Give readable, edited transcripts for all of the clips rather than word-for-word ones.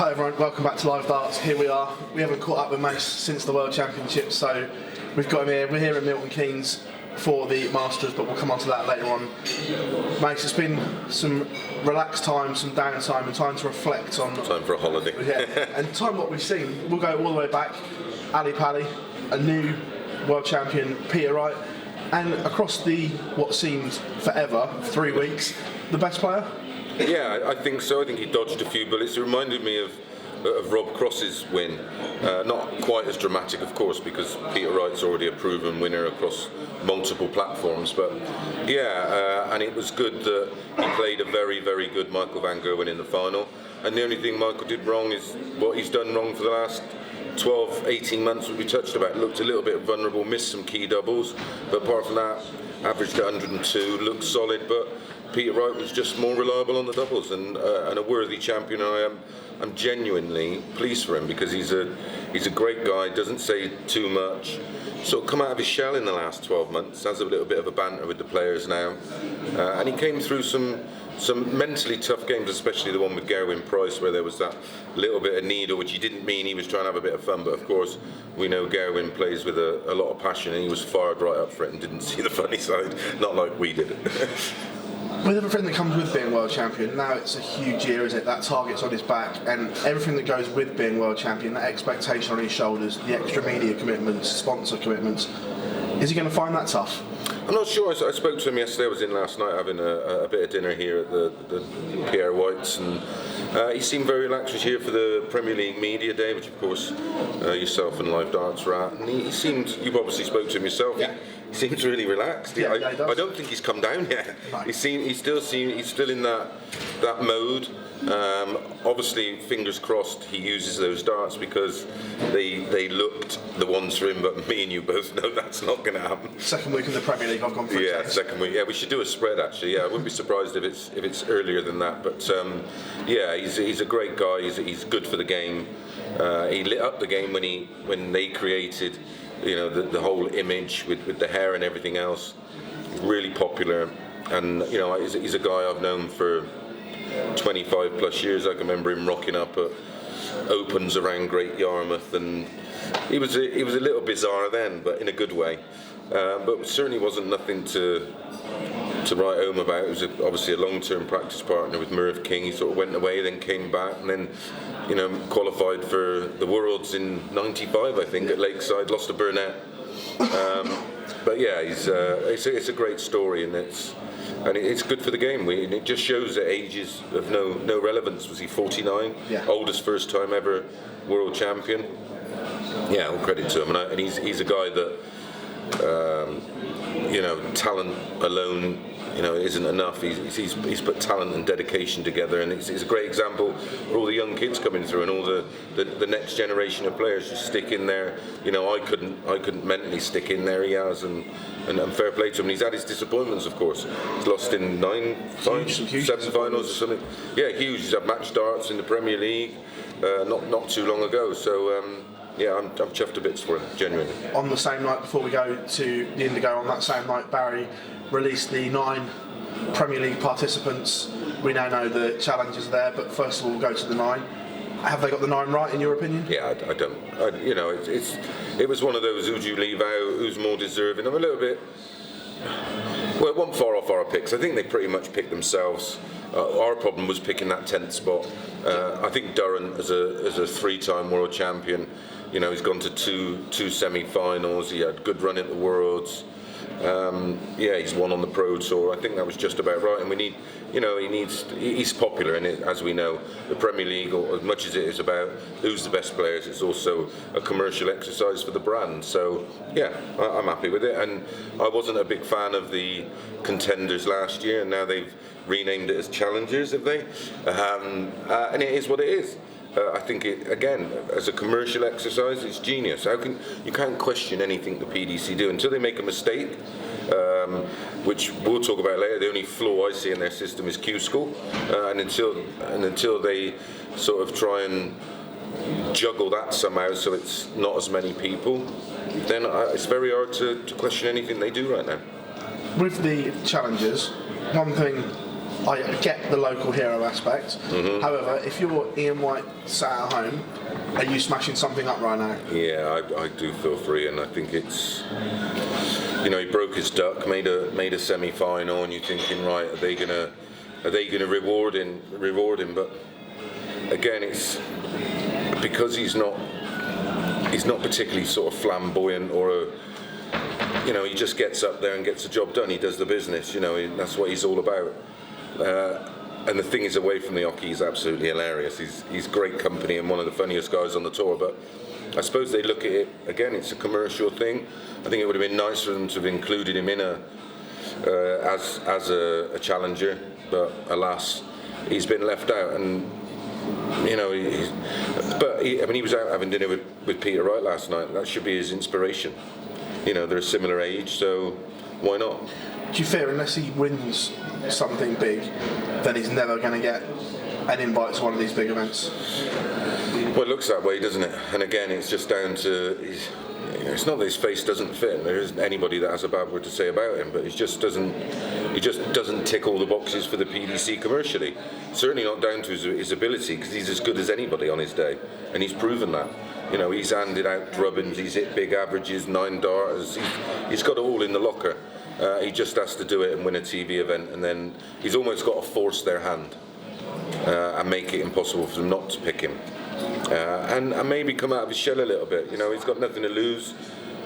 Hi everyone, welcome back to Live Darts. Here we are. We haven't caught up with Mace since the World Championship, so we've got him here. We're here in Milton Keynes for the Masters, but we'll come on to that later on. Mace, it's been some relaxed time, some downtime, and time to reflect on... Time for a holiday. Yeah, and time what we've seen. We'll go all the way back. Ali Pali, a new World Champion, Peter Wright, and across the, what seemed forever, 3 weeks, the best player? Yeah, I think so. I think he dodged a few bullets. It reminded me of Rob Cross's win. Not quite as dramatic, of course, because Peter Wright's already a proven winner across multiple platforms. But yeah, and it was good that he played a very, very good Michael van Gerwen in the final. And the only thing Michael did wrong is what he's done wrong for the last 12, 18 months, which we touched about. Looked a little bit vulnerable, missed some key doubles. But apart from that, averaged at 102, looked solid. But Peter Wright was just more reliable on the doubles and a worthy champion. I'm genuinely pleased for him because he's a great guy, doesn't say too much, sort of come out of his shell in the last 12 months, has a little bit of a banter with the players now, and he came through some mentally tough games, especially the one with Gerwyn Price where there was that little bit of needle, which he didn't mean, he was trying to have a bit of fun, but of course we know Gerwyn plays with a lot of passion and he was fired right up for it and didn't see the funny side, not like we did. With everything that comes with being world champion, now it's a huge year, isn't it? That target's on his back, and everything that goes with being world champion, that expectation on his shoulders, the extra media commitments, sponsor commitments. Is he going to find that tough? I'm not sure. I spoke to him yesterday. I was in last night having a bit of dinner here at the Pierre White's, and he seemed very relaxed. He was here for the Premier League Media Day, which of course yourself and Live Darts were at. And he seemed, you've obviously spoke to him yourself. Yeah. He seems really relaxed. Yeah, he does. I don't think he's come down yet. No. He's still in that mode. Obviously, fingers crossed he uses those darts because they looked the ones for him, but me and you both know that's not going to happen. Second week in the Premier League, I've gone for Yeah, second week. Yeah, we should do a spread actually. Yeah, I wouldn't be surprised if it's earlier than that. But yeah, he's a great guy. He's good for the game. He lit up the game when they created, you know, the whole image with the hair and everything else. Really popular, and you know, he's a guy I've known for 25 plus years. I can remember him rocking up at opens around Great Yarmouth, and he was a little bizarre then, but in a good way. But certainly wasn't nothing to write home about. It was obviously a long-term practice partner with Merv King. He sort of went away, then came back, and then, you know, qualified for the Worlds in '95, I think, at Lakeside. Lost to Burnett. But yeah, it's a great story, and it's good for the game. It just shows that age is of no relevance. Was he 49? Yeah. Oldest first time ever world champion. Yeah, all credit to him, and he's a guy that you know, talent alone, you know, isn't enough. He's put talent and dedication together, and it's a great example for all the young kids coming through and all the next generation of players just stick in there. You know, I couldn't mentally stick in there. He has, and fair play to him. He's had his disappointments, of course. He's lost in 7 finals or something. Yeah, huge. He's had match darts in the Premier League not too long ago. So. Yeah, I'm chuffed to bits for him, genuinely. On the same night, before we go to the Indigo, on that same night, Barry released the 9 Premier League participants. We now know the challenges are there, but first of all, we'll go to the 9. Have they got the 9 right, in your opinion? Yeah, I don't. You know, it was one of those, who do you leave out, who's more deserving? I'm a little bit... Well, it wasn't far off our picks. I think they pretty much picked themselves. Our problem was picking that 10th spot. I think Durrant, as a 3-time world champion, you know, he's gone to two semi-finals. He had good run at the Worlds. Yeah, he's won on the Pro Tour. I think that was just about right. And we need, you know, he's popular, and as we know, the Premier League, as much as it is about who's the best players, it's also a commercial exercise for the brand. So yeah, I'm happy with it. And I wasn't a big fan of the contenders last year, and now they've renamed it as challengers, have they? And it is what it is. I think again, as a commercial exercise, it's genius. You can't question anything the PDC do until they make a mistake, which we'll talk about later. The only flaw I see in their system is Q School, and until they sort of try and juggle that somehow so it's not as many people, then it's very hard to question anything they do right now. With the challenges, one thing I get the local hero aspect. However, if you're Ian White sat at home, are you smashing something up right now? Yeah, I do feel for Ian. I think it's, you know, he broke his duck, made a semi-final, and you're thinking, right, are they gonna reward him? But again, it's because he's not particularly sort of flamboyant or you know, he just gets up there and gets the job done. He does the business, you know, that's what he's all about. And the thing is, away from the hockey, he's absolutely hilarious. He's great company and one of the funniest guys on the tour. But I suppose they look at it, again, it's a commercial thing. I think it would have been nice for them to have included him in as a challenger, but alas, he's been left out. And you know, he was out having dinner with Peter Wright last night. That should be his inspiration. You know, they're a similar age, so why not? Do you fear unless he wins something big, then he's never going to get an invite to one of these big events? Well, it looks that way, doesn't it? And again, it's just down to, it's not that his face doesn't fit. There isn't anybody that has a bad word to say about him, but he just doesn't tick all the boxes for the PDC commercially. Certainly not down to his ability, because he's as good as anybody on his day, and he's proven that. You know, he's handed out drubbins, he's hit big averages, 9 darters, he's got it all in the locker. He just has to do it and win a TV event, and then he's almost got to force their hand and make it impossible for them not to pick him. And maybe come out of his shell a little bit. You know, he's got nothing to lose.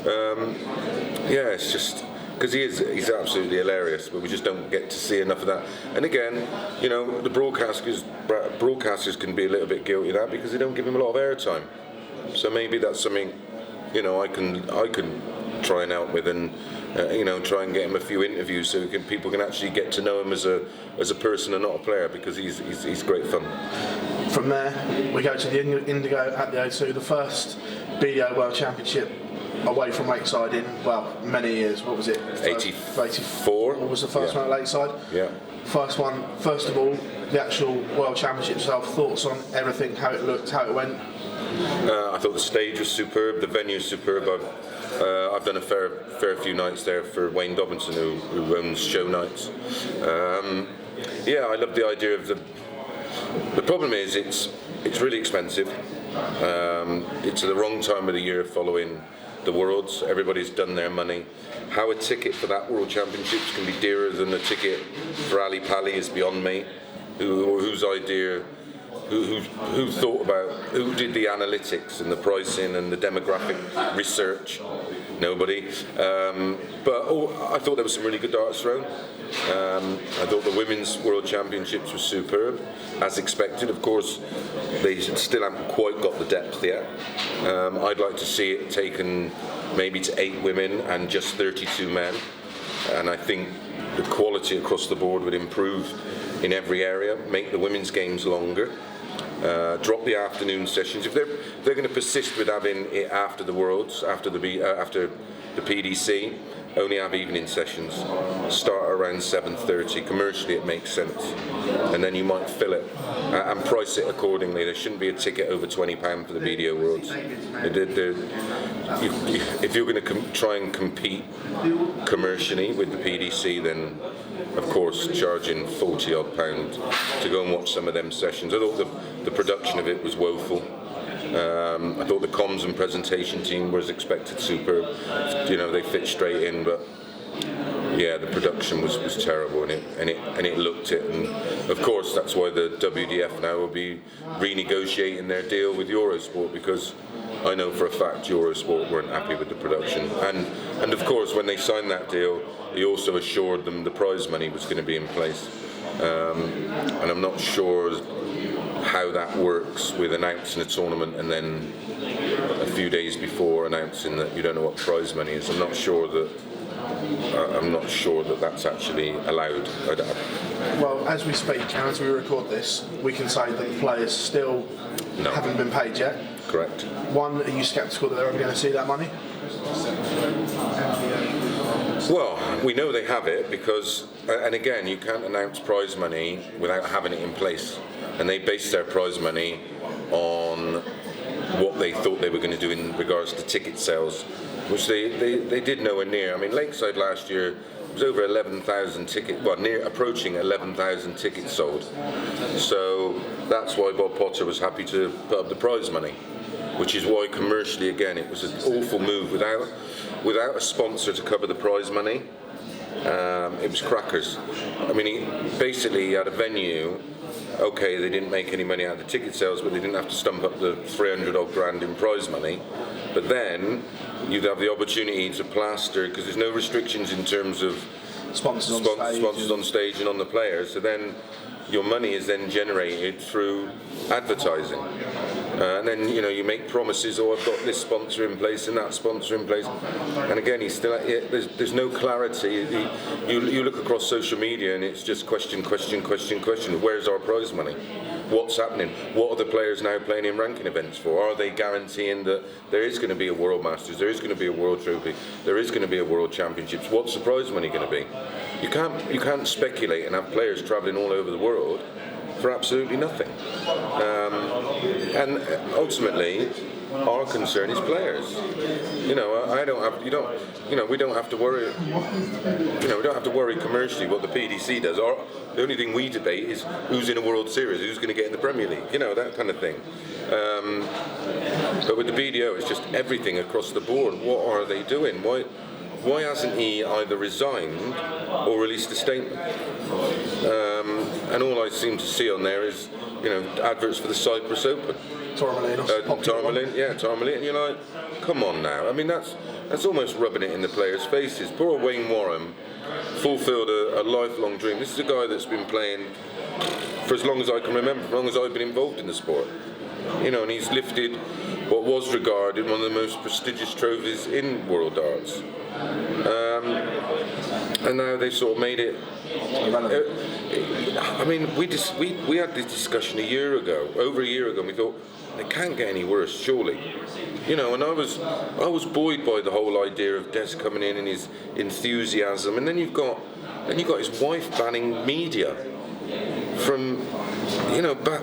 It's just because he's absolutely hilarious, but we just don't get to see enough of that. And again, you know, the broadcasters can be a little bit guilty of that because they don't give him a lot of airtime. So maybe that's something, you know, I can try and help with, and you know, try and get him a few interviews so people can actually get to know him as a person and not a player, because he's great fun. From there, we go to the Indigo at the O2, the first BDO World Championship away from Lakeside in, well, many years. What was it? 84. What was the first one at Lakeside? Yeah. First one. First of all, the actual World Championship itself. Thoughts on everything, how it looked, how it went? I thought the stage was superb, the venue was superb. I've done a fair few nights there for Wayne Dobinson, who owns Show Nights. I love the idea of the problem is it's really expensive. It's the wrong time of the year following the Worlds. Everybody's done their money. How a ticket for that World Championships can be dearer than a ticket for Ali Pali is beyond me. Whose idea? Who thought about, who did the analytics and the pricing and the demographic research? Nobody. I thought there was some really good darts thrown. I thought the Women's World Championships was superb, as expected. Of course, they still haven't quite got the depth yet. I'd like to see it taken maybe to 8 women and just 32 men. And I think the quality across the board would improve in every area, make the women's games longer. Drop the afternoon sessions. If they're going to persist with having it after the Worlds, after the PDC, only have evening sessions. Start around 7:30. Commercially, it makes sense, and then you might fill it and price it accordingly. There shouldn't be a ticket over £20 for the BDO Worlds. If you're going to try and compete commercially with the PDC, then of course charging £40-odd to go and watch some of them sessions. I thought the production of it was woeful. I thought the comms and presentation team was expected superb. You know, they fit straight in, but yeah, the production was terrible, and it looked it. And of course, that's why the WDF now will be renegotiating their deal with Eurosport, because I know for a fact Eurosport weren't happy with the production. And of course, when they signed that deal, he also assured them the prize money was going to be in place. And I'm not sure how that works with announcing a tournament and then a few days before announcing that you don't know what prize money is. I'm not sure that that's actually allowed. Well, as we speak and as we record this, we can say that the players still haven't been paid yet. Correct. One, are you sceptical that they're ever going to see that money? Well, we know they have it because, and again, you can't announce prize money without having it in place. And they based their prize money on what they thought they were going to do in regards to ticket sales, which they did nowhere near. I mean, Lakeside last year was over 11,000 tickets, well, approaching 11,000 tickets sold. So that's why Bob Potter was happy to put up the prize money, which is why commercially, again, it was an awful move. Without a sponsor to cover the prize money, it was crackers. I mean, he had a venue. Okay, they didn't make any money out of the ticket sales, but they didn't have to stump up the 300 odd grand in prize money. But then you'd have the opportunity to plaster, because there's no restrictions in terms of sponsors on stage and on the players. So then your money is then generated through advertising. And then, you make promises, I've got this sponsor in place and that sponsor in place. And again, there's no clarity. You look across social media and it's just question. Where's our prize money? What's happening? What are the players now playing in ranking events for? Are they guaranteeing that there is going to be a World Masters, there is going to be a World Trophy, there is going to be a World Championships? What's the prize money going to be? You can't speculate and have players travelling all over the world for absolutely nothing. And ultimately, our concern is players. We don't have to worry. We don't have to worry commercially what the PDC does. The only thing we debate is who's in a World Series, who's going to get in the Premier League. That kind of thing. But with the BDO, it's just everything across the board. What are they doing? Why hasn't he either resigned or released a statement? And all I seem to see on there is, adverts for the Cyprus Open. Tourmaline, and you're like, come on now. I mean, that's almost rubbing it in the players' faces. Poor Wayne Warren fulfilled a lifelong dream. This is a guy that's been playing for as long as I can remember, as long as I've been involved in the sport. And he's lifted what was regarded one of the most prestigious trophies in world darts. And now they sort of made it. I mean, we had this discussion over a year ago, and we thought it can't get any worse, surely. And I was buoyed by the whole idea of Des coming in and his enthusiasm, and then you've got his wife banning media from,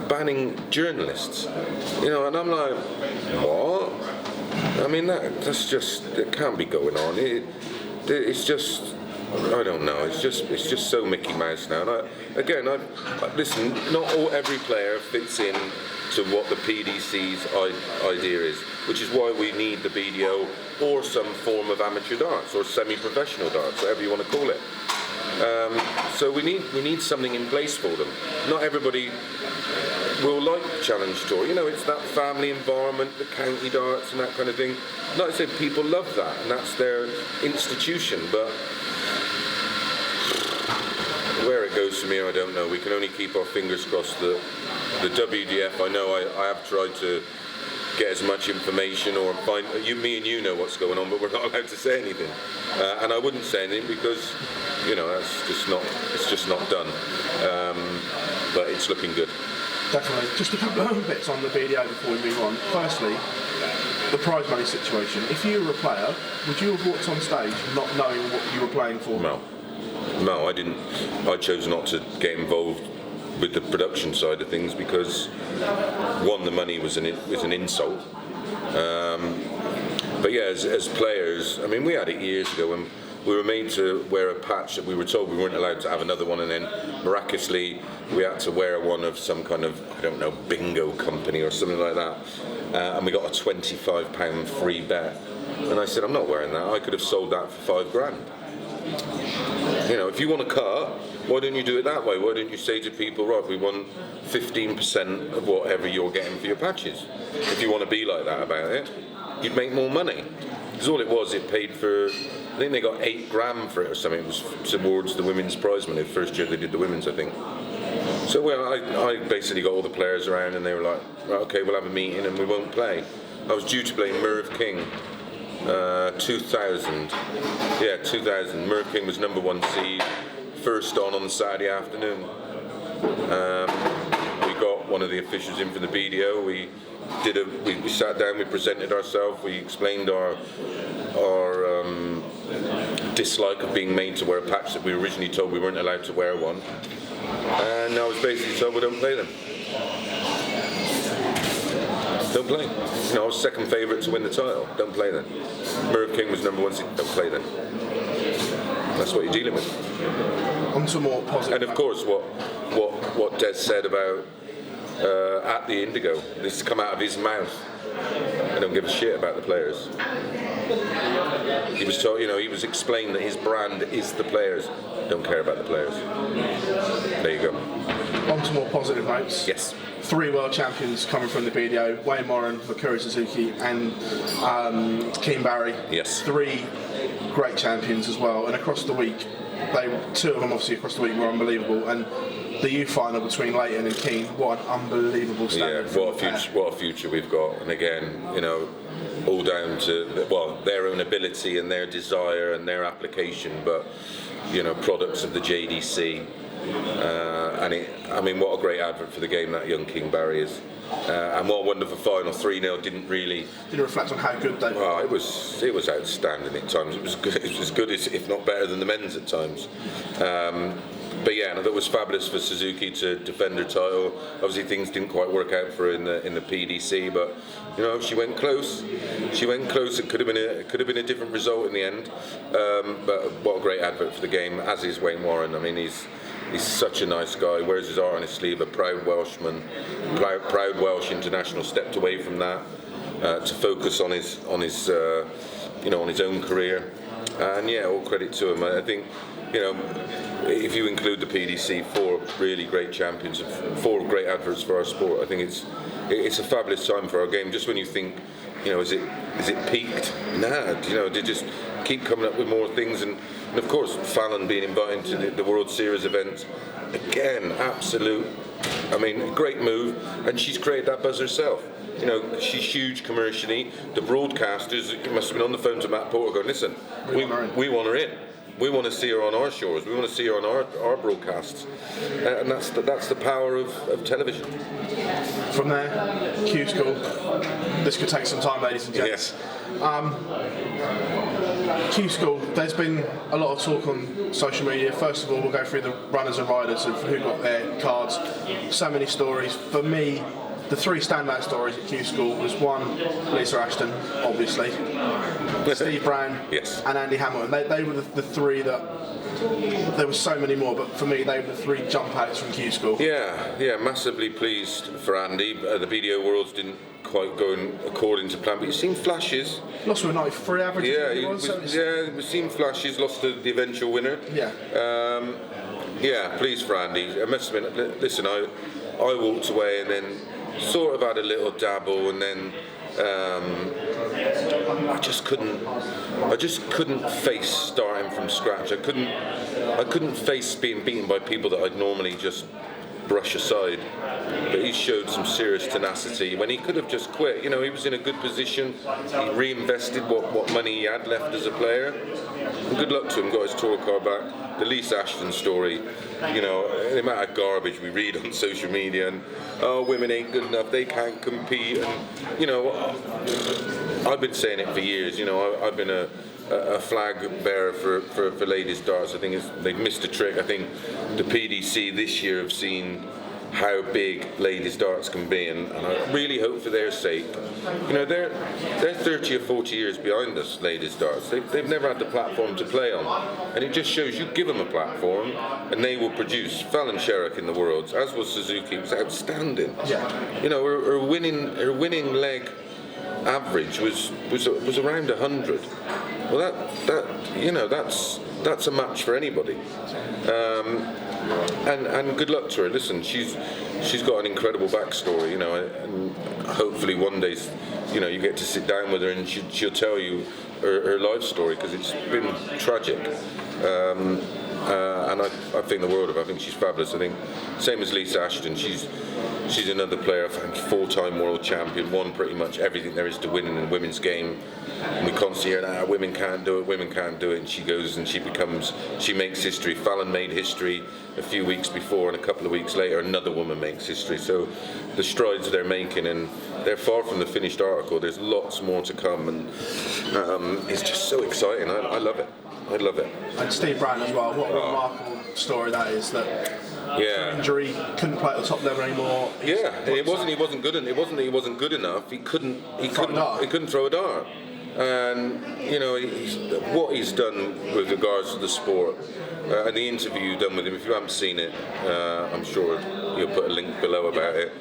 banning journalists, and I'm like, what? I mean, that can't be going on. It's just, I don't know. It's just so Mickey Mouse now. And listen. Not every player fits in to what the PDC's idea is, which is why we need the BDO or some form of amateur darts or semi-professional darts, whatever you want to call it. So we need something in place for them. Not everybody will like the Challenge Tour. It's that family environment, the county darts and that kind of thing. Like I said, people love that, and that's their institution. But where it goes from here, I don't know. We can only keep our fingers crossed that the WDF, I know I have tried to get as much information or find, me and you know what's going on, but we're not allowed to say anything. And I wouldn't say anything because, it's just not done. But it's looking good. Definitely. Just a couple of bits on the BDO before we move on. Firstly, the prize money situation. If you were a player, would you have walked on stage not knowing what you were playing for? No, I didn't. I chose not to get involved with the production side of things because, one, the money was an insult. But yeah, as players, I mean, we had it years ago when we were made to wear a patch that we were told we weren't allowed to have another one, and then miraculously we had to wear one of some kind of, I don't know, bingo company or something like that, and we got a £25 free bet. And I said, I'm not wearing that. I could have sold that for £5,000. If you want to cut, why don't you do it that way? Why don't you say to people, right, we want 15% of whatever you're getting for your patches? If you want to be like that about it, you'd make more money. Because all it was, it paid for, I think they got £8,000 for it or something. It was towards the women's prize money. The first year they did the women's, I think. So I basically got all the players around and they were like, right, okay, we'll have a meeting and we won't play. I was due to play Merv King. 2000. Yeah, 2000. Merv King was number 1 seed. First on Saturday afternoon. We got one of the officials in from the BDO. We sat down. We presented ourselves. We explained our dislike of being made to wear a patch that we were originally told we weren't allowed to wear one. And I was basically told we don't play them. Don't play. I was second favourite to win the title. Don't play then. Merv King was number 1 seed. Don't play then. That's what you're dealing with. On to more positive. And of course, what Des said about at the Indigo, this has come out of his mouth. I don't give a shit about the players. He was told, he was explained that his brand is the players. Don't care about the players. There you go. On to more positive notes. Yes. 3 world champions coming from the BDO: Wayne Moran, Makuri Suzuki, and Keane Barry. Yes. 3 great champions as well. And across the week, 2 of them obviously across the week were unbelievable. And the youth final between Leighton and Keane, what an unbelievable standard. Yeah, what a future we've got. And again, all down to their own ability and their desire and their application, but products of the JDC. What a great advert for the game that young King Barry is. And what a wonderful final. 3-0 didn't reflect on how good they were. Oh, it was outstanding at times. It was good. It was as good as, if not better than, the men's at times. But yeah, and that was fabulous for Suzuki to defend her title. Obviously, things didn't quite work out for her in the PDC, but she went close. It could have been a different result in the end. But what a great advert for the game, as is Wayne Warren. I mean, he's such a nice guy. Wears his heart on his sleeve. A proud Welshman, proud Welsh international. Stepped away from that to focus on his own career. And yeah, all credit to him. I think. If you include the PDC, 4 really great champions, 4 great adverts for our sport. I think it's a fabulous time for our game. Just when you think, is it peaked? Nah, they just keep coming up with more things, and of course Fallon being invited to the World Series event again, absolute. Great move, and she's created that buzz herself. She's huge commercially. The broadcasters must have been on the phone to Matt Porter going, listen, we want her in. We want to see her on our shores. We want to see her on our broadcasts, and that's the power of television. From there, Q School. This could take some time, ladies and gents. Yes. Q School. There's been a lot of talk on social media. First of all, we'll go through the runners and riders of who got their cards. So many stories. For me, the 3 standout stories at Q School was 1, Lisa Ashton, obviously, Steve Brown, yes, and Andy Hamilton. They were the 3 that. There were so many more, but for me, they were the 3 jump outs from Q School. Yeah, massively pleased for Andy. The BDO Worlds didn't quite go according to plan, but you've seen flashes. Lost with a 93 average. We've seen flashes. Lost to the eventual winner. Yeah. Pleased for Andy. I must admit, listen, I walked away and then sort of had a little dabble, and then I just couldn't face starting from scratch. I couldn't face being beaten by people that I'd normally just brush aside. But he showed some serious tenacity when he could have just quit. He was in a good position. He reinvested what money he had left as a player. And good luck to him, got his tour car back. The Lisa Ashton story, the amount of garbage we read on social media, and women ain't good enough, they can't compete, and I've been saying it for years. I've been a flag bearer for ladies darts. I think they've missed a trick. I think the PDC this year have seen how big ladies darts can be, and I really hope for their sake. They're 30 or 40 years behind us, ladies darts. They've never had the platform to play on, and it just shows you give them a platform and they will produce. Fallon Sherrock in the Worlds, as was Suzuki, was outstanding. Yeah. Her winning leg average was around 100. Well, that's a match for anybody. And good luck to her. Listen, she's got an incredible backstory, and hopefully one day, you get to sit down with her and she'll tell you her life story, because it's been tragic. And I think the world of her. I think she's fabulous. I think same as Lisa Ashton. She's another player. I think 4-time world champion. Won pretty much everything there is to win in the women's game. And we constantly hear, women can't do it. And she goes and she makes history. Fallon made history a few weeks before, and a couple of weeks later, another woman makes history. So the strides they're making, and they're far from the finished article. There's lots more to come, and it's just so exciting. I love it. I love it. And Steve Brown as well. What a remarkable story that is. That injury, couldn't play at the top level anymore. It wasn't he wasn't good enough. He couldn't throw a dart. And what he's done with regards to the sport, and the interview done with him, if you haven't seen it, I'm sure you'll put a link below about it.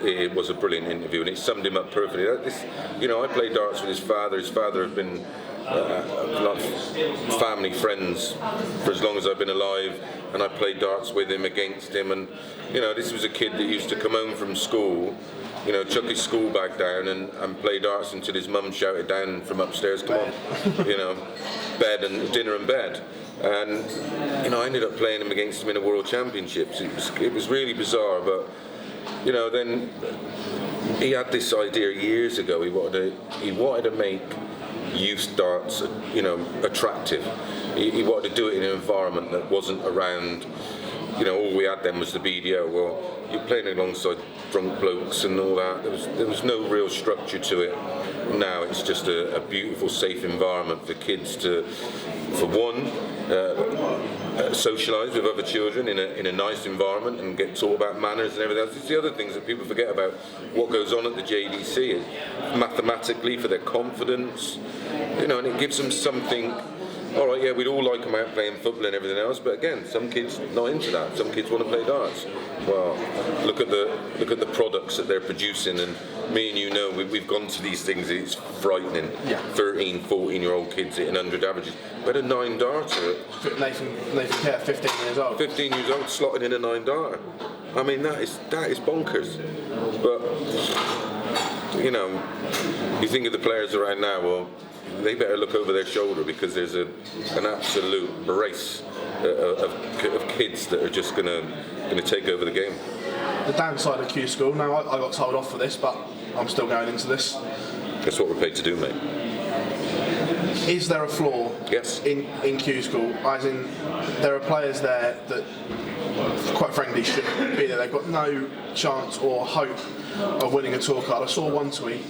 It was a brilliant interview, and it summed him up perfectly. I played darts with his father. His father had been family friends for as long as I've been alive, and I played darts with him, against him, and this was a kid that used to come home from school, chuck his school bag down and play darts until his mum shouted down from upstairs, come on, bed and dinner and bed. And I ended up playing him against him in a World Championships. It was really bizarre, but then he had this idea years ago. He wanted to make youth darts, attractive. He wanted to do it in an environment that wasn't around. All we had then was the BDO. Well, you're playing alongside drunk blokes and all that. There was no real structure to it. Now it's just a beautiful, safe environment for kids to, for one, socialise with other children in a nice environment and get taught about manners and everything else. It's the other things that people forget about what goes on at the JDC, mathematically, for their confidence, and it gives them something. All right, yeah, we'd all like them out playing football and everything else, but again, some kids not into that. Some kids want to play darts. Well, look at the products that they're producing, and me and we've gone to these things. It's frightening. Yeah. 13, 14-year-old kids hitting 100 averages. But a 9 darter. Nathan Kerr, 15 years old. 15 years old, slotting in a 9 darter. I mean, that is bonkers. But you think of the players around now. Well, they better look over their shoulder, because there's an absolute brace of kids that are just going to take over the game. The downside of Q School, now I got told off for this, but I'm still going into this. That's what we're paid to do, mate. Is there a flaw yes. in Q School? As in, there are players there that, quite frankly, shouldn't be there. They've got no chance or hope of winning a tour card. I saw one tweet.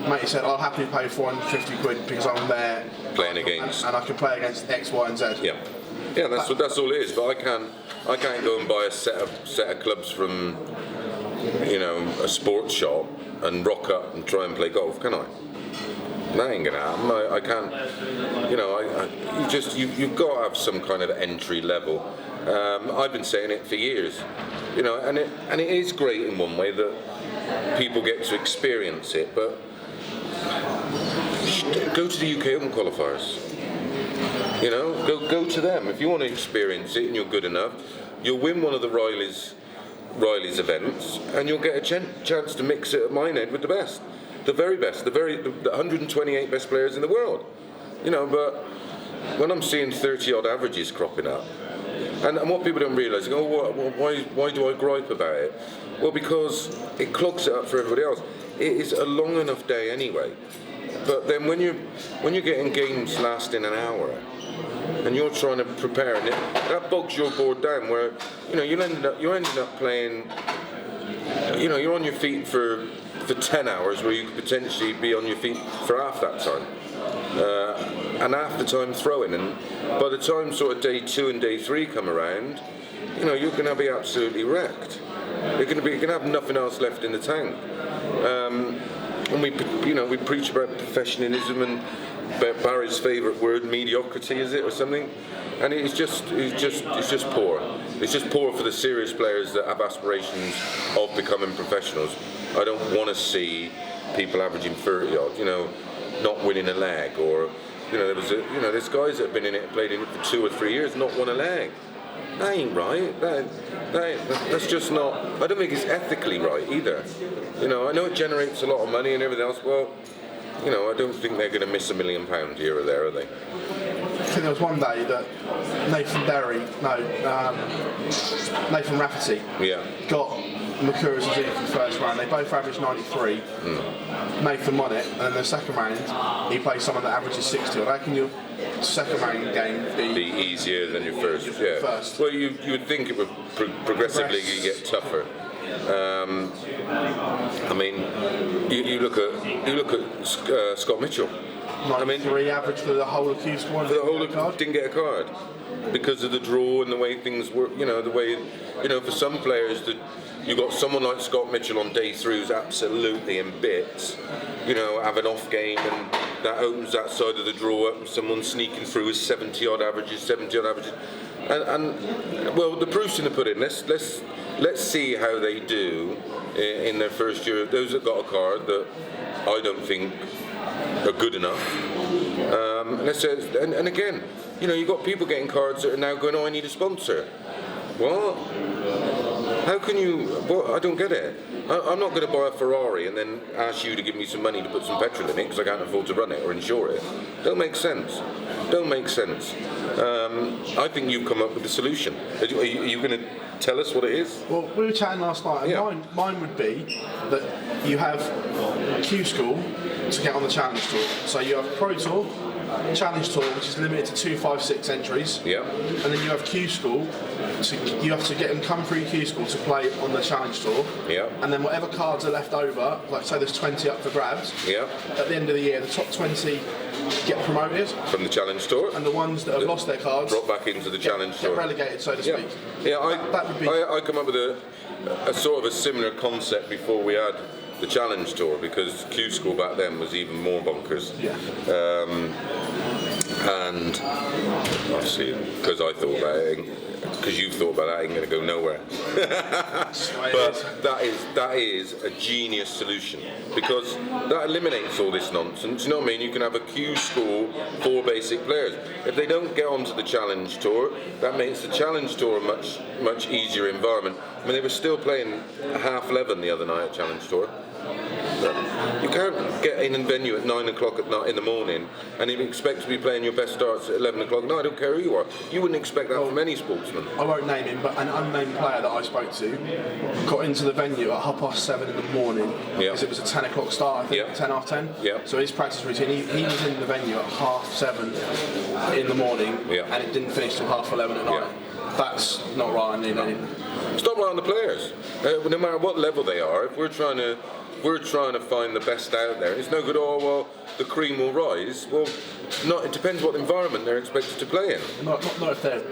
Mate said, I'll happily pay 450 quid because I'm there playing against, and I can play against X, Y, and Z. Yeah, that's all it is. But I can't go and buy a set of clubs from a sports shop and rock up and try and play golf, can I? That ain't gonna happen. I can't. You've got to have some kind of entry level. I've been saying it for years, and it is great in one way that people get to experience it, but. Go to the UK Open qualifiers. Go to them. If you want to experience it and you're good enough, you'll win one of the Riley's events, and you'll get a chance to mix it at Minehead with the best, the very best, the 128 best players in the world. But when I'm seeing 30 odd averages cropping up, and what people don't realise, why do I gripe about it? Well, because it clogs it up for everybody else. It is a long enough day anyway. But then when you're getting games lasting an hour, and you're trying to prepare, and that bogs your board down. Where you're ending up playing. You're on your feet for 10 hours, where you could potentially be on your feet for half that time, and half the time throwing. And by the time sort of day 2 and day 3 come around, you're going to be absolutely wrecked. You're going to have nothing else left in the tank. And we preach about professionalism and Barry's favourite word, mediocrity, is it, or something? And it's just poor. It's just poor for the serious players that have aspirations of becoming professionals. I don't want to see people averaging 30 odd, not winning a leg, or there's guys that have been in it, played in it for 2 or 3 years, not won a leg. That ain't right. That's just not. I don't think it's ethically right either. I know it generates a lot of money and everything else. Well, I don't think they're going to miss £1 million here or there, are they? I think there was one day that Nathan Rafferty got Makura Suzuki for the first round. They both averaged 93. Nathan won it, and then the second round he played someone that averages 60. I reckon your second round game be easier than your first. Yeah. First. Well, you would think it would progressively get tougher. You look at Scott Mitchell. 93 average for the whole of Q Squad. Didn't get a card because of the draw and the way things work. The way for some players the you've got someone like Scott Mitchell on day 3 who's absolutely in bits, have an off game, and that opens that side of the draw up, and someone sneaking through with 70 odd averages, and well, the proof's in the pudding. Let's see how they do in their first year. Those that got a card that I don't think are good enough. Let's say, and again, you've got people getting cards that are now going, I need a sponsor. What? How can you? Well, I don't get it. I'm not going to buy a Ferrari and then ask you to give me some money to put some petrol in it because I can't afford to run it or insure it. Don't make sense. I think you've come up with a solution. Are you going to tell us what it is? Well, we were chatting last night, and mine would be that you have Q School to get on the Challenge Tour. So you have Pro Tour, Challenge Tour, which is limited to 256 entries. Yeah. And then you have Q School. You have to get them come through Q School to play on the Challenge Tour. Yeah. And then whatever cards are left over, like say there's 20 up for grabs. Yeah. At the end of the year, the top 20 get promoted from the Challenge Tour, and the ones that have lost their cards drop back into the Challenge Tour. Get relegated, so to speak. Yeah. That would be. I come up with a sort of a similar concept before we had the Challenge Tour, because Q School back then was even more bonkers. Yeah. And obviously, because I thought about it, because you've thought about it, ain't going to go nowhere. But that is a genius solution, because that eliminates all this nonsense. You know what I mean? You can have a Q School, 4 basic players. If they don't get onto the Challenge Tour, that makes the Challenge Tour a much easier environment. I mean, they were still playing half 11 the other night at Challenge Tour. You can't get in and venue at 9 o'clock at night in the morning and you expect to be playing your best starts at 11 o'clock. No, I don't care who you are. You wouldn't expect that from any sportsman. I won't name him, but an unnamed player that I spoke to got into the venue at 7:30 in the morning because it was a 10 o'clock start, I think, 10 half 10. Yeah. So his practice routine, he was in the venue at 7:30 in the morning and it didn't finish till 11:30 at night. That's not right. It's not right on the players. No matter what level they are, if we're trying to find the best out there, it's no good. Oh well, the cream will rise. Well, it depends what environment they're expected to play in. Not if they're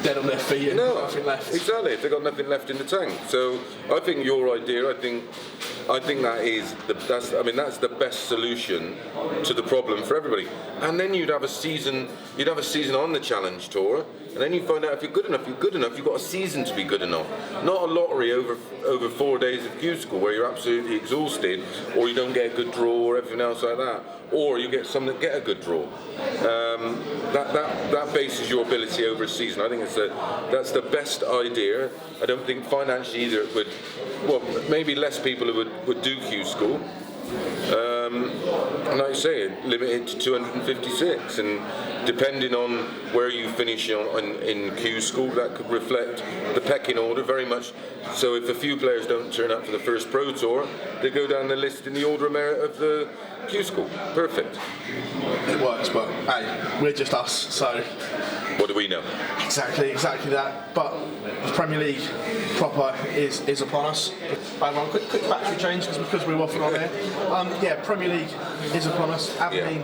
dead on their feet and nothing left. Exactly. If they've got nothing left in the tank. So I think your idea. I think that's the best solution to the problem for everybody. And then you'd have a season on the Challenge Tour, and then you find out if you're good enough. You've got a season to be good enough. Not a lottery over 4 days of Q School where you're absolutely exhausted, or you don't get a good draw, or everything else like that, or you get some that get a good draw. That bases your ability over a season. I think that's the best idea. I don't think financially either it would. Well, maybe less people who would do Q School. And like I say, limited to 256, and depending on where you finish in Q School, that could reflect the pecking order very much. So if a few players don't turn up for the first Pro Tour, they go down the list in the order of merit of the Q School. Perfect. It works, but hey, we're just us, so what do we know? Exactly that. But the Premier League proper is upon us. Quick battery change because we're waffling on here. Premier League is upon us. Aberdeen,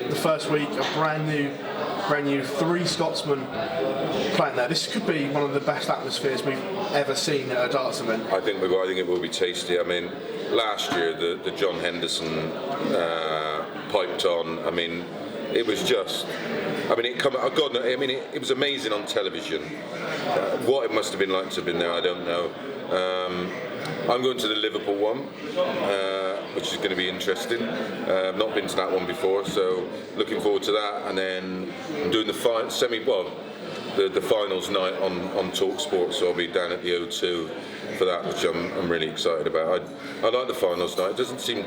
the first week, a brand new 3 Scotsmen playing there. This could be one of the best atmospheres we've ever seen at a darts event. I think it will be tasty. I mean, last year the John Henderson piped on. I mean, it was just. It was amazing on television. What it must have been like to have been there, I don't know. I'm going to the Liverpool one, which is going to be interesting. I've not been to that one before, so looking forward to that. And then I'm doing the finals night on Talk Sports, so I'll be down at the O2 for that, which I'm really excited about. I like the finals night. It doesn't seem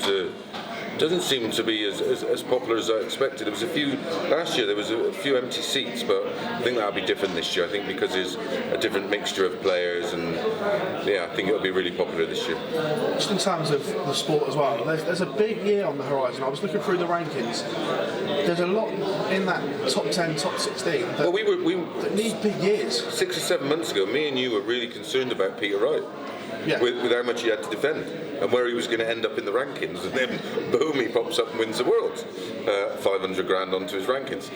to be as popular as I expected. Last year there was a few empty seats, but I think that'll be different this year. I think because there's a different mixture of players, and I think it'll be really popular this year. Just in terms of the sport as well, there's a big year on the horizon. I was looking through the rankings. There's a lot in that top 10, top 16 that need big years. 6 or 7 months ago, me and you were really concerned about Peter Wright. with how much he had to defend and where he was going to end up in the rankings, and then boom, he pops up and wins the Worlds. 500 grand onto his rankings.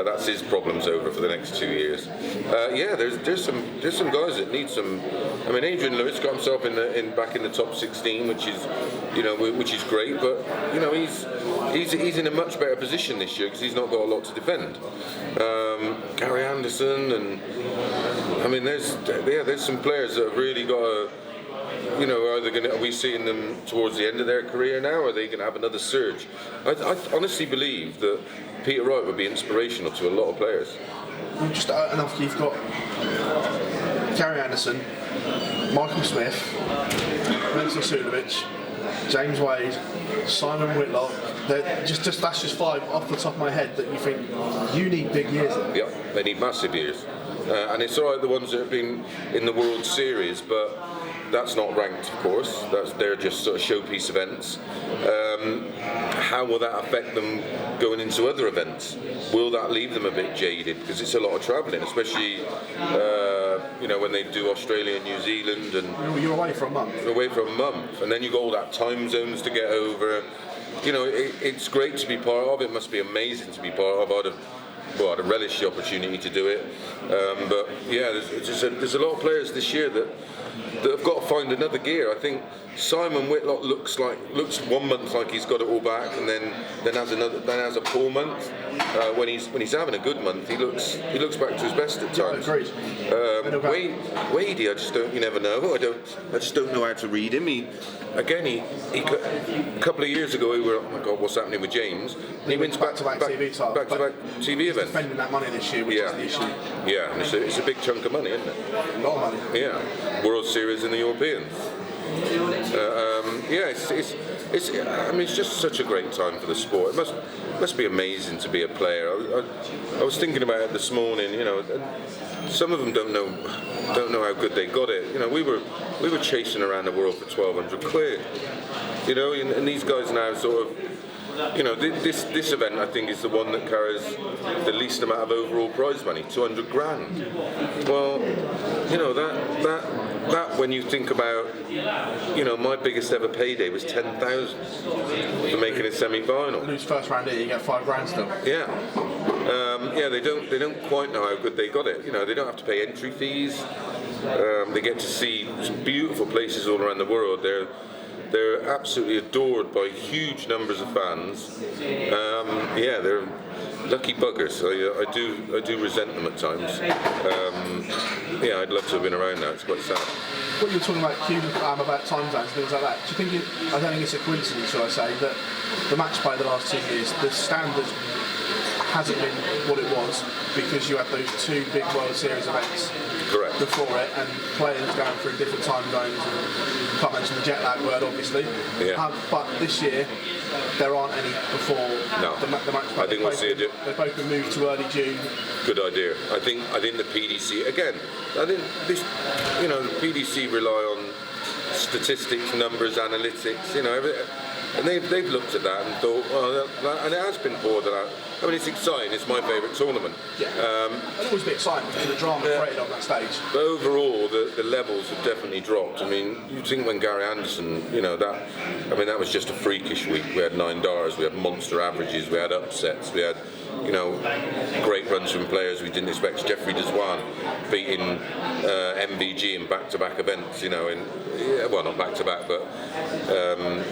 That's his problems over for the next 2 years. There's some guys that need some. I mean, Adrian Lewis got himself back in the top 16, which is great. But he's in a much better position this year because he's not got a lot to defend. Gary Anderson, and I mean, there's some players that have really got a. Are we seeing them towards the end of their career now? Or are they going to have another surge? I honestly believe that Peter Wright would be inspirational to a lot of players. Just enough, you've got Gary Anderson, Michael Smith, Vincent Sudovic, James Wade, Simon Whitlock. That's just 5 off the top of my head that you think you need big years in. Yeah, they need massive years. And it's all right, the ones that have been in the World Series, but that's not ranked, of course. They're just sort of showpiece events. How will that affect them going into other events? Will that leave them a bit jaded? Because it's a lot of travelling, especially when they do Australia and New Zealand, and you're away for a month. And then you got all that time zones to get over. It's great to be part of. It must be amazing to be part of. I'd relish the opportunity to do it. But yeah, there's a lot of players this year that have got to find another gear. I think Simon Whitlock looks 1 month like he's got it all back, and then has a poor month. When he's having a good month, he looks back to his best at times. Agreed. Wadey, you never know. I just don't know how to read him. A couple of years ago, we were, oh my God, what's happening with James? He wins back-to-back TV titles. Back-to-back TV events. Defending that money this year, which is the issue. Yeah, and it's a big chunk of money, isn't it? A lot of money. Yeah, World Series in the Europeans. It's just such a great time for the sport. It must be amazing to be a player. I was thinking about it this morning. Some of them don't know how good they got it. We were chasing around the world for 1,200 quid. And these guys now sort of. This event I think is the one that carries the least amount of overall prize money, 200 grand. Well, that when you think about, my biggest ever payday was 10,000 for making a semi-final. Lose first round here, you get 5 grand still. Yeah. They don't quite know how good they got it. They don't have to pay entry fees. They get to see some beautiful places all around the world. They're absolutely adored by huge numbers of fans. They're lucky buggers. I do resent them at times. I'd love to have been around now. It's quite sad. What you were talking about Cuba, about time zones, things like that. Do you think I don't think it's a coincidence, shall I say, that the match play the last 2 years, the standard hasn't been what it was because you had those 2 big World Series events. Correct. Before it, and players going through different time zones. And can't mention the jet lag word, obviously. Yeah. But this year, there aren't any before the match play. I think we'll see it. They've both been moved to early June. Good idea. I think the PDC again. I think this, the PDC rely on statistics, numbers, analytics. And they've looked at that and thought, and it has been poured out. I mean, it's exciting. It's my favourite tournament. Yeah. It'll always be exciting because of the drama created on that stage. But overall, the levels have definitely dropped. I mean, you think when Gary Anderson, that was just a freakish week. We had 9 DARs, we had monster averages, we had upsets, we had, great runs from players we didn't expect. Jeffrey Deswan beating MVG in back-to-back events, not back-to-back, but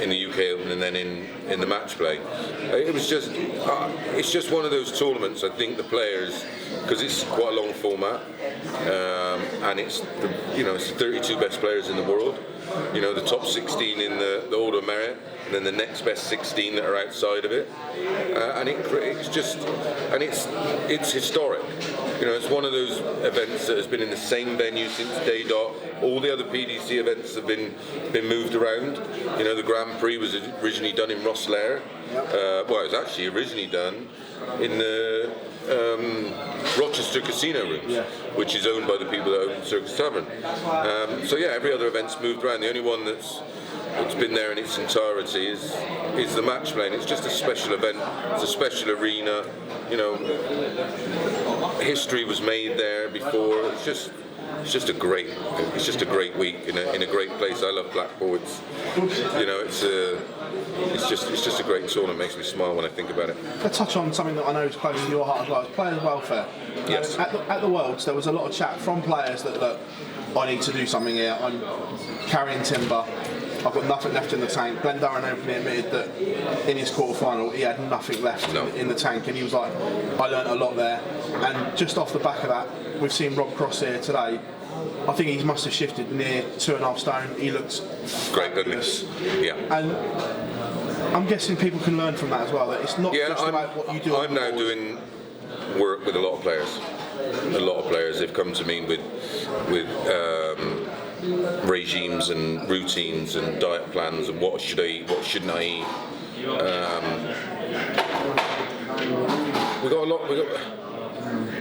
in the UK Open and then in the match play. It's just one of those tournaments. I think the players, because it's quite a long format, and it's the 32 best players in the world. The top 16 in the order of merit, and then the next best 16 that are outside of it, and it's historic. It's one of those events that has been in the same venue since day dot. All the other PDC events have been moved around. The Grand Prix was originally done in Rosslare. It was actually originally done in the Rochester Casino Rooms, which is owned by the people that own Circus Tavern. Every other event's moved around. The only one that's been there in its entirety is the match play. And it's just a special event. It's a special arena. History was made there before. it's just a great week in a great place. I love Blackpool. It's just a great tournament. It makes me smile when I think about it. Let's touch on something that I know is close to your heart as well, is players' welfare. Yes. At the Worlds, there was a lot of chat from players that, look, I need to do something here. I'm carrying timber. I've got nothing left in the tank. Glenn Durran openly admitted that in his quarter-final he had nothing left in the tank, and he was like, I learnt a lot there. And just off the back of that, we've seen Rob Cross here today. I think he must have shifted near 2.5 stone. He looks great, doesn't he? Yeah. And I'm guessing people can learn from that as well. That it's not just about what you do. I'm now doing work with a lot of players. A lot of players have come to me with regimes and routines and diet plans and what should I eat, what shouldn't I eat. We got a lot.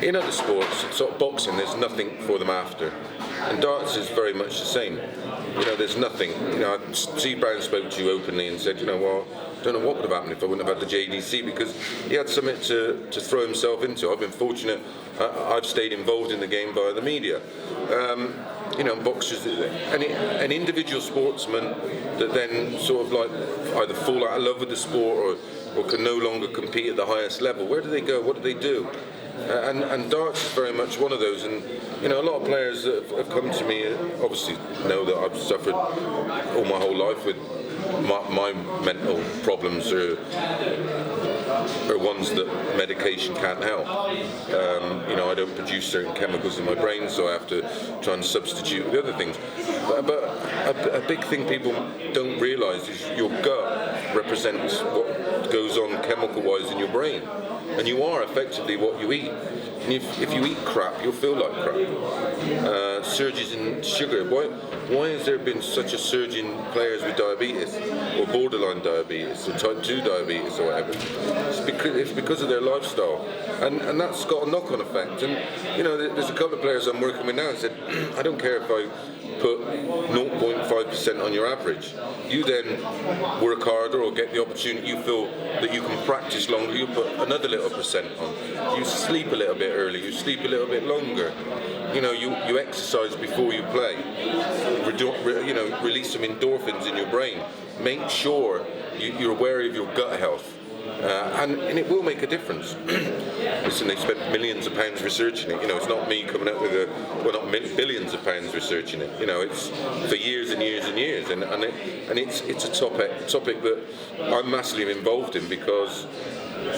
In other sports, sort of boxing, there's nothing for them after, and darts is very much the same. There's nothing. Steve Brown spoke to you openly and said, well, I don't know what would have happened if I wouldn't have had the JDC, because he had something to throw himself into. I've been fortunate. I've stayed involved in the game via the media. Boxers, an individual sportsman that then sort of like either fall out of love with the sport or can no longer compete at the highest level. Where do they go? What do they do? And darts is very much one of those. And a lot of players that have come to me obviously know that I've suffered all my whole life with my mental problems are ones that medication can't help. I don't produce certain chemicals in my brain, so I have to try and substitute with other things. But a big thing people don't realise is your gut represents what goes on chemical-wise in your brain, and you are effectively what you eat. And if you eat crap, you'll feel like crap. Surges in sugar. Why has there been such a surge in players with diabetes, or borderline diabetes, or type 2 diabetes, or whatever? It's because of their lifestyle, and that's got a knock-on effect. And there's a couple of players I'm working with now and said, I don't care if I put 0.5% on your average. You then work harder or get the opportunity, you feel that you can practice longer, you put another little percent on. You sleep a little bit early, you sleep a little bit longer. You exercise before you play. Release some endorphins in your brain. Make sure you're aware of your gut health. And it will make a difference. Listen, they spent millions of pounds researching it. It's not me coming up with billions of pounds researching it. It's for years and years and years, and it's a topic that I'm massively involved in, because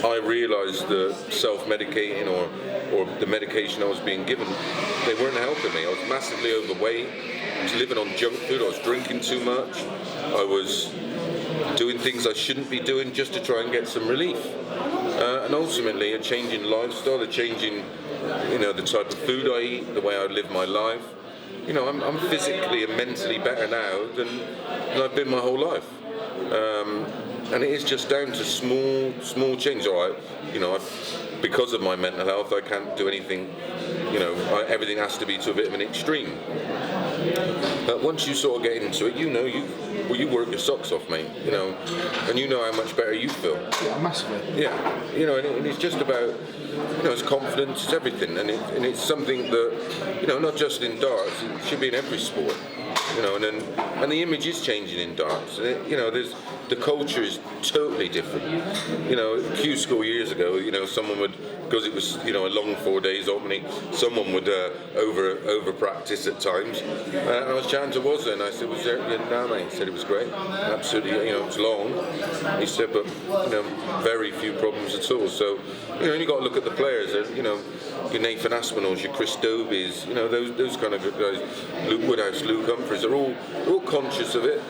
I realised that self-medicating or the medication I was being given, they weren't helping me. I was massively overweight. I was living on junk food. I was drinking too much. I was doing things I shouldn't be doing just to try and get some relief. And ultimately, a change in lifestyle, a change in the type of food I eat, the way I live my life. I'm physically and mentally better now than I've been my whole life. And it is just down to small change. All right, because of my mental health, I can't do anything. Everything has to be to a bit of an extreme. But once you sort of get into it, you work your socks off, mate. And you know how much better you feel. Yeah, massively. Yeah, and it's just about, it's confidence, it's everything, and it's something that, not just in darts, it should be in every sport. And the image is changing in darts. The culture is totally different. Q School years ago, someone would, because it was a long 4 days opening, someone would over practice at times. And I was chatting to Wazza, and I said, "Was there?" No, mate. He said it was great, absolutely. It was long. He said, but very few problems at all. So you got to look at the players. Your Nathan Aspinalls, your Chris Dobies, those kind of good guys. Luke Woodhouse, Luke Humphries, are all conscious of it.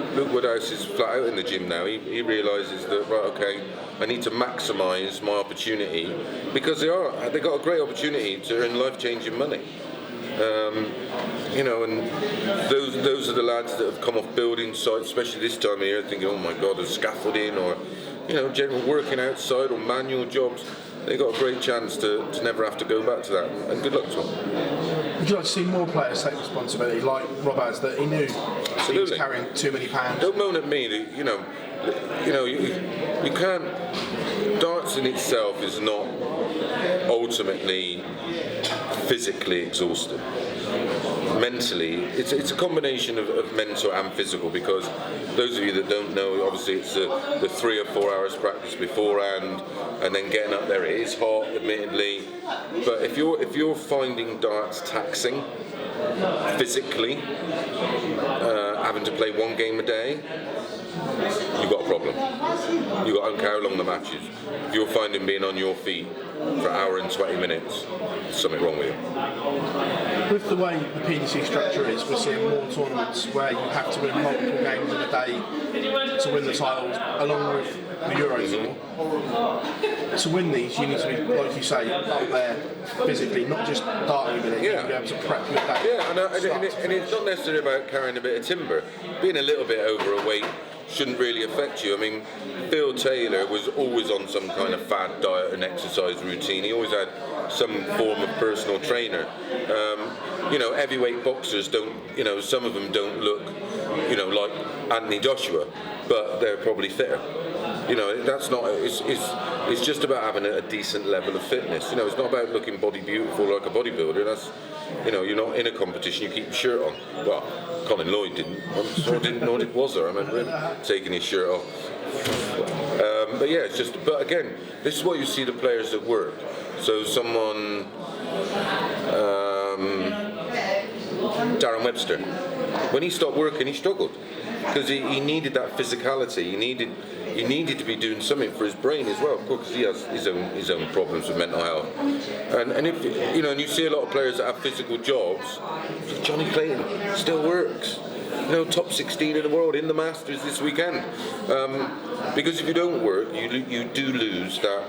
Luke Woodhouse is flat out in the gym now. He realises that, right, okay, I need to maximise my opportunity, because they got a great opportunity to earn life-changing money. And those are the lads that have come off building sites, especially this time of year, thinking, oh my God, there's scaffolding or general working outside or manual jobs. They got a great chance to never have to go back to that, and good luck to them. Would you like to see more players take responsibility, like Rob has, that he knew he was carrying too many pounds? Don't moan at me. You can't. Darts in itself is not ultimately physically exhausted. Mentally, it's a combination of mental and physical, because those of you that don't know, obviously it's the 3 or 4 hours practice beforehand, and then getting up there. It is hot, admittedly, but if you're finding darts taxing physically, having to play 1 game a day, you've got a problem. I don't care how long the match is. If you're finding being on your feet for an hour and 20 minutes, there's something wrong with you. With the way the PDC structure is, we're seeing more tournaments where you have to win multiple games in a day to win the titles, along with the Euro Tour. To win these, you need to be, like you say, up there physically, not just darting with it. You need to be able to prep your day. Yeah, and it's not necessarily about carrying a bit of timber. Being a little bit overweight shouldn't really affect you. I mean, Phil Taylor was always on some kind of fad diet and exercise routine. He always had some form of personal trainer. Heavyweight boxers don't, some of them don't look, like Anthony Joshua, but they're probably fitter. That's not. It's just about having a decent level of fitness. It's not about looking body beautiful like a bodybuilder. That's, you're not in a competition. You keep your shirt on. Well, Colin Lloyd didn't. Nor did Wazzer. I remember him taking his shirt off. But yeah, it's just. But again, this is what you see the players that work. So someone, Darren Webster, when he stopped working, he struggled because he needed that physicality. He needed to be doing something for his brain as well, of course, because he has his own problems with mental health. And if and you see a lot of players that have physical jobs. Johnny Clayton still works. Top 16 in the world in the Masters this weekend. Because if you don't work, you do lose that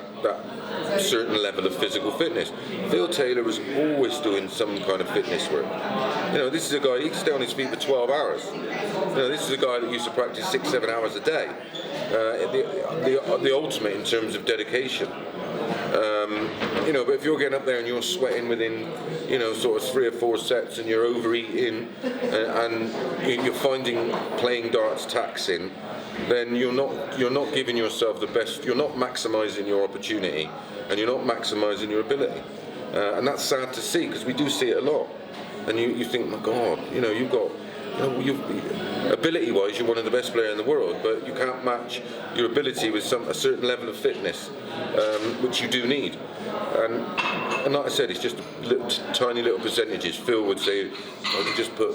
certain level of physical fitness. Phil Taylor was always doing some kind of fitness work. This is a guy, he could stay on his feet for 12 hours. This is a guy that used to practice 6-7 hours a day. The ultimate in terms of dedication. But if you're getting up there and you're sweating within, sort of 3 or 4 sets, and you're overeating, and you're finding playing darts taxing, then you're not giving yourself the best. You're not maximising your opportunity, and you're not maximising your ability, and that's sad to see, because we do see it a lot. And you think, my God, you've got. Ability-wise, you're one of the best players in the world, but you can't match your ability with a certain level of fitness, which you do need. And like I said, it's just tiny little percentages. Phil would say, I can just put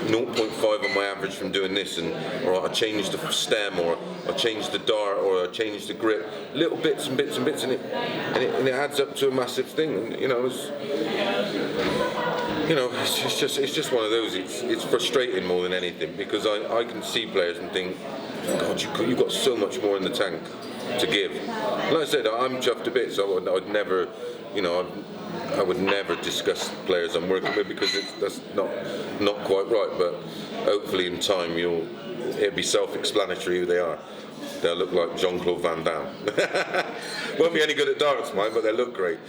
0.5 on my average from doing this, or I change the stem, or I change the dart, or I change the grip. Little bits and bits and bits, and it adds up to a massive thing. It's just one of those. It's frustrating more than anything, because I can see players and think, God, you've got so much more in the tank to give. Like I said, I'm chuffed a bit, so I'd never, I would never discuss players I'm working with, because that's not quite right. But hopefully in time it'll be self-explanatory who they are. They'll look like Jean-Claude Van Damme. Won't be any good at darts, mine, but they look great.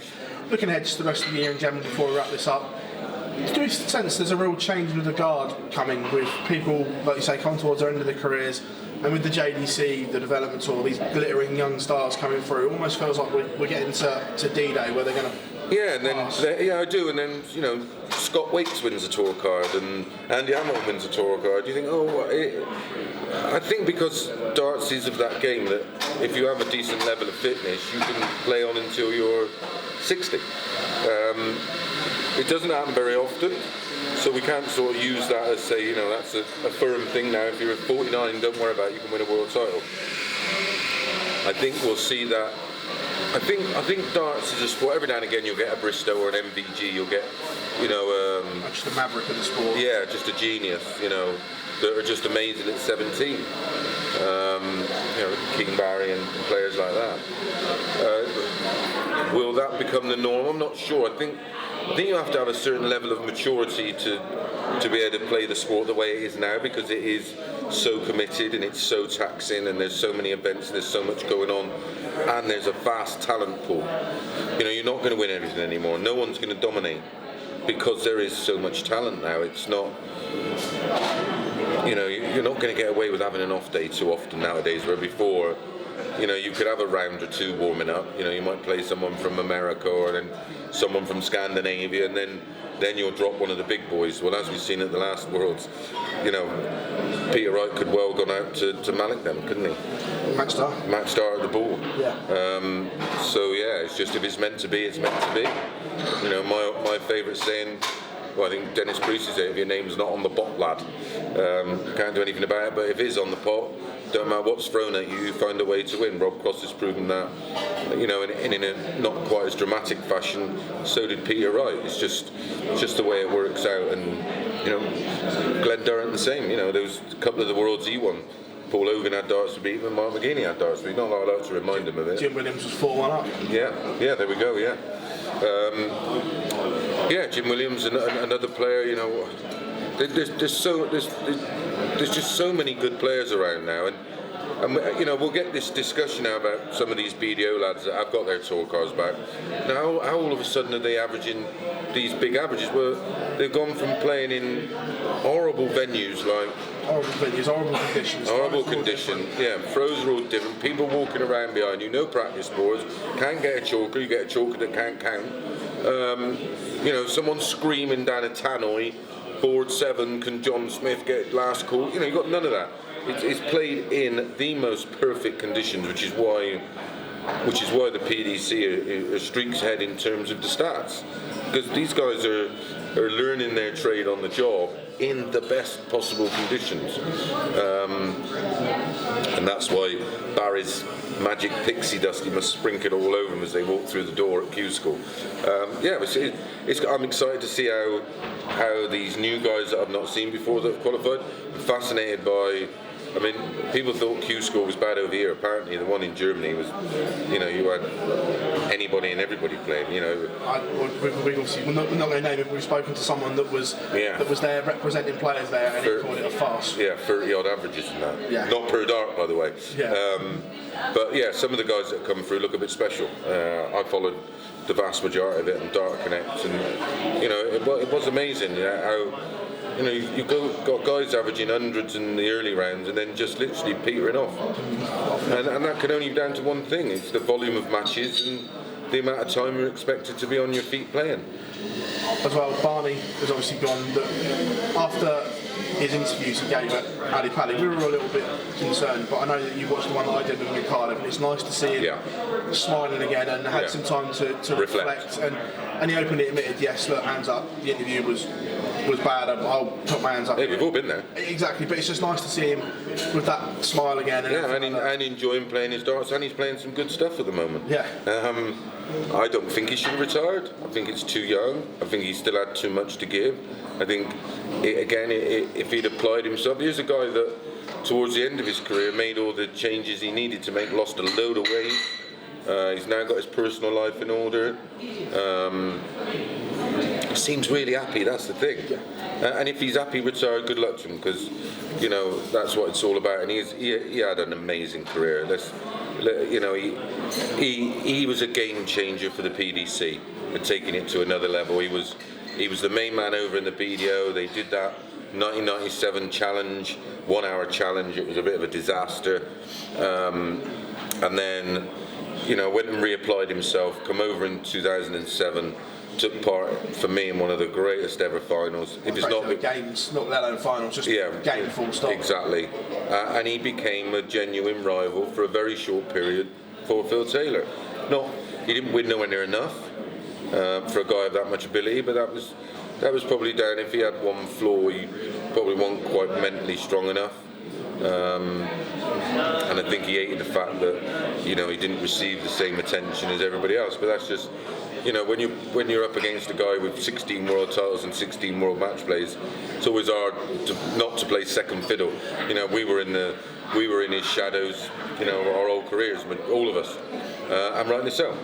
Looking ahead to the rest of the year in general before we wrap this up, do you sense there's a real change with the guard coming, with people, like you say, come towards the end of their careers, and with the JDC, the development tour, these glittering young stars coming through? It almost feels like we're getting to D-Day, where they're going to... Yeah, and then I do, and then Scott Waits wins a tour card, and Andy Hamilton wins a tour card. You think, I think because darts is of that game that if you have a decent level of fitness, you can play on until you're 60. It doesn't happen very often, so we can't sort of use that as say, that's a firm thing now. If you're at 49, don't worry about it, you can win a world title. I think we'll see that. I think darts is a sport. Every now and again you'll get a Bristow or an MVG. You'll get, just a maverick of the sport. Yeah, just a genius. That are just amazing at 17. King Barry and players like that. Will that become the norm? I'm not sure. I think you have to have a certain level of maturity to be able to play the sport the way it is now, because it is so committed and it's so taxing, and there's so many events and there's so much going on, and there's a vast talent pool. You're not going to win everything anymore. No one's going to dominate, because there is so much talent now. It's not, you're not going to get away with having an off day too often nowadays, where before you know, you could have a round or two warming up. You know, you might play someone from America or then someone from Scandinavia, and then you'll drop one of the big boys. Well, as we've seen at the last Worlds, you know, Peter Wright could well gone out to Malik them, couldn't he? Match star At the ball. Yeah. So yeah, it's just if it's meant to be, it's meant to be. You know, my favourite saying, well, I think Dennis Bruce said, if your name's not on the pot, lad, can't do anything about it. But if it is on the pot, don't matter what's thrown at you, you find a way to win. Rob Cross has proven that, you know, in a not quite as dramatic fashion. So did Peter Wright. It's just the way it works out. And you know, Glenn Durrant the same. You know, there was a couple of the Worlds he won. Paul Hogan had darts to beat, and Mark McGeaney had darts to beat. Not allowed to remind him of it. Jim Williams was 4-1 up. Yeah, there we go. Yeah. Yeah, Jim Williams, another player. You know, there's just so many good players around now, and you know, we'll get this discussion now about some of these BDO lads that have got their tour cars back. Now, how all of a sudden are they averaging these big averages? Well, they've gone from playing in horrible venues like. Horrible venues, horrible conditions. Horrible condition, yeah. Throws are all different. People walking around behind you, no practice boards. Can't get a choker. You get a choker that can't count. You know, someone screaming down a tannoy. Board 7. Can John Smith get last call? You know, you got none of that. It's played in the most perfect conditions, which is why the PDC are streaks ahead in terms of the stats, because these guys are learning their trade on the job in the best possible conditions, and that's why Barry's magic pixie dust, he must sprinkle it all over them as they walk through the door at Q School. I'm excited to see how these new guys that I've not seen before that have qualified. I'm fascinated by. I mean, people thought Q School was bad over here. Apparently, the one in Germany was, you know, you had anybody and everybody playing. You know, we're not going to name it. We've spoken to someone that was there representing players there, and he called it a farce. Yeah, 30 odd averages and that. Yeah. Not per dart, by the way. Yeah. But yeah, some of the guys that come through look a bit special. I followed the vast majority of it on Dart Connect, and you know, it was amazing. Yeah, how. You know, you've got guys averaging hundreds in the early rounds and then just literally petering off. And that can only be down to one thing. It's the volume of matches and the amount of time you're expected to be on your feet playing. As well, Barney has obviously gone, but after his interviews he gave at Ali Pally, we were a little bit concerned, but I know that you watched the one that I did with Mikhailov, and it's nice to see him smiling again and had some time to reflect. And he openly admitted, yes, look, hands up, the interview was bad, I'll put my hands up. Yeah, we've all been there. Exactly, but it's just nice to see him with that smile again. And enjoying playing his darts, and he's playing some good stuff at the moment. Yeah. I don't think he should have retired. I think it's too young. I think he still had too much to give. I think, if he'd applied himself, here's a guy that towards the end of his career made all the changes he needed to make, lost a load of weight. He's now got his personal life in order. Seems really happy, that's the thing. And if he's happy retired, good luck to him, because you know that's what it's all about. And he had an amazing career. You know, he was a game changer for the PDC and taking it to another level. He was the main man over in the BDO. They did that 1997 challenge, 1 hour challenge. It was a bit of a disaster. And then, you know, went and reapplied himself, come over in 2007, took part, for me, in one of the greatest ever finals. If it's not games, not let alone finals, just game full stop. Exactly. And he became a genuine rival for a very short period for Phil Taylor. He didn't win nowhere near enough for a guy of that much ability, but that was probably down. If he had one flaw, he probably wasn't quite mentally strong enough. And I think he hated the fact that, you know, he didn't receive the same attention as everybody else. But that's just, you know, when you're up against a guy with 16 world titles and 16 world match plays, it's always hard not to play second fiddle. You know, we were in his shadows, you know, our whole careers, all of us, and rightly so.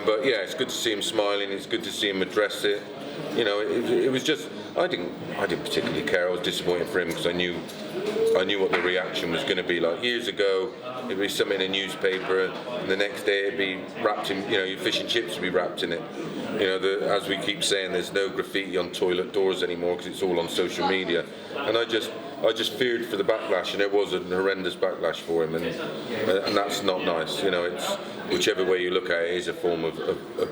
But yeah, it's good to see him smiling. It's good to see him address it. You know, it was just, I didn't particularly care. I was disappointed for him because I knew I knew what the reaction was going to be like. Years ago, it'd be something in a newspaper, and the next day it'd be wrapped in, your fish and chips would be wrapped in it. As we keep saying, there's no graffiti on toilet doors anymore because it's all on social media. And I just feared for the backlash, and there was a horrendous backlash for him, and that's not nice. It's whichever way you look at it is a form of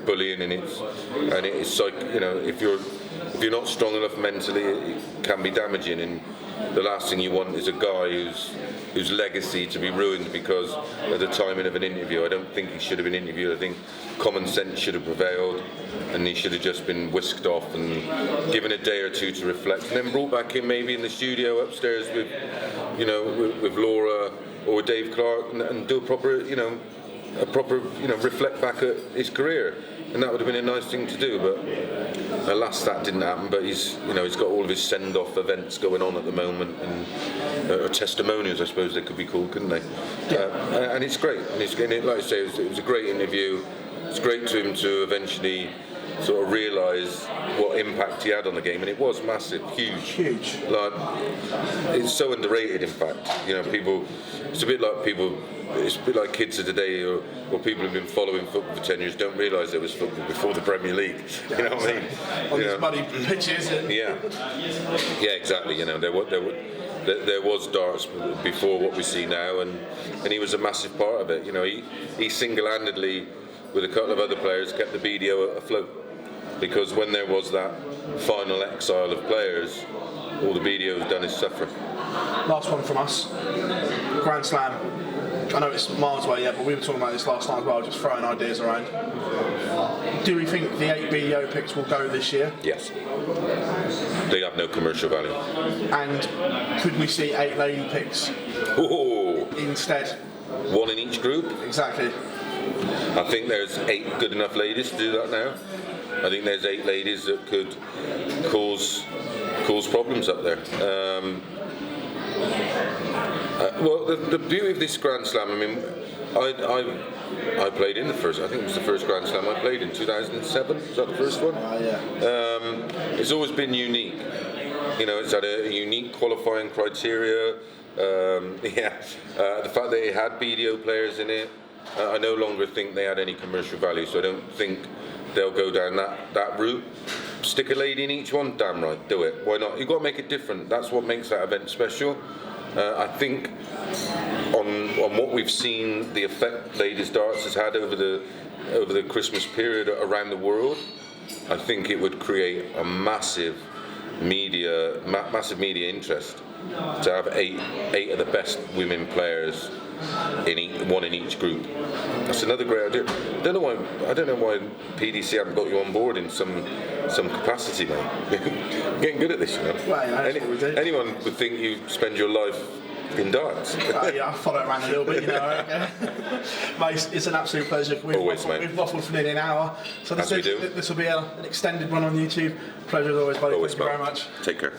bullying, and it's like, if you're not strong enough mentally, it can be damaging. And the last thing you want is a guy whose legacy to be ruined because of the timing of an interview. I don't think he should have been interviewed. I think common sense should have prevailed, and he should have just been whisked off and given a day or two to reflect, and then brought back in maybe in the studio upstairs with Laura or with Dave Clark and do a proper reflect back at his career. And that would have been a nice thing to do, but alas, that didn't happen. But he's got all of his send-off events going on at the moment, and testimonials, I suppose they could be called, couldn't they? Yeah. And it's great. And like I say, it was a great interview. It's great to him to eventually sort of realise what impact he had on the game, and it was massive, huge. Like, it's so underrated. In fact, people. It's a bit like kids of today, or people who've been following football for 10 years don't realise there was football before the Premier League. You know what I mean? On these muddy pitches. Yeah, exactly. There was darts before what we see now, and he was a massive part of it. He single-handedly, with a couple of other players, kept the BDO afloat, because when there was that final exile of players, all the BDO has done is suffer. Last one from us, Grand Slam. I know it's miles away yet, but we were talking about this last night as well, just throwing ideas around. Do we think the 8 BDO picks will go this year? Yes. They have no commercial value. And could we see 8 lady picks instead? One in each group? Exactly. I think there's 8 good enough ladies to do that now. I think there's 8 ladies that could cause problems up there. Well, the beauty of this Grand Slam, I mean, I played in the first. I think it was the first Grand Slam I played in 2007. Was that the first one? Yeah. It's always been unique. It's had a unique qualifying criteria. The fact that it had BDO players in it. I no longer think they had any commercial value, so I don't think they'll go down that route. Stick a lady in each one, damn right, do it. Why not? You've got to make it different. That's what makes that event special. I think on what we've seen, the effect ladies darts has had over the Christmas period around the world, I think it would create a massive media interest to have eight of the best women players one in each group. That's another great idea. I don't know why PDC haven't got you on board in some capacity, mate. I'm getting good at this, Well, anyone would think you spend your life in darts. I follow it around a little bit, Mate, it's an absolute pleasure. Always, mate. We've waffled for nearly an hour, so this will be an extended one on YouTube. Pleasure as always, buddy. Always, Thank you very much. Take care.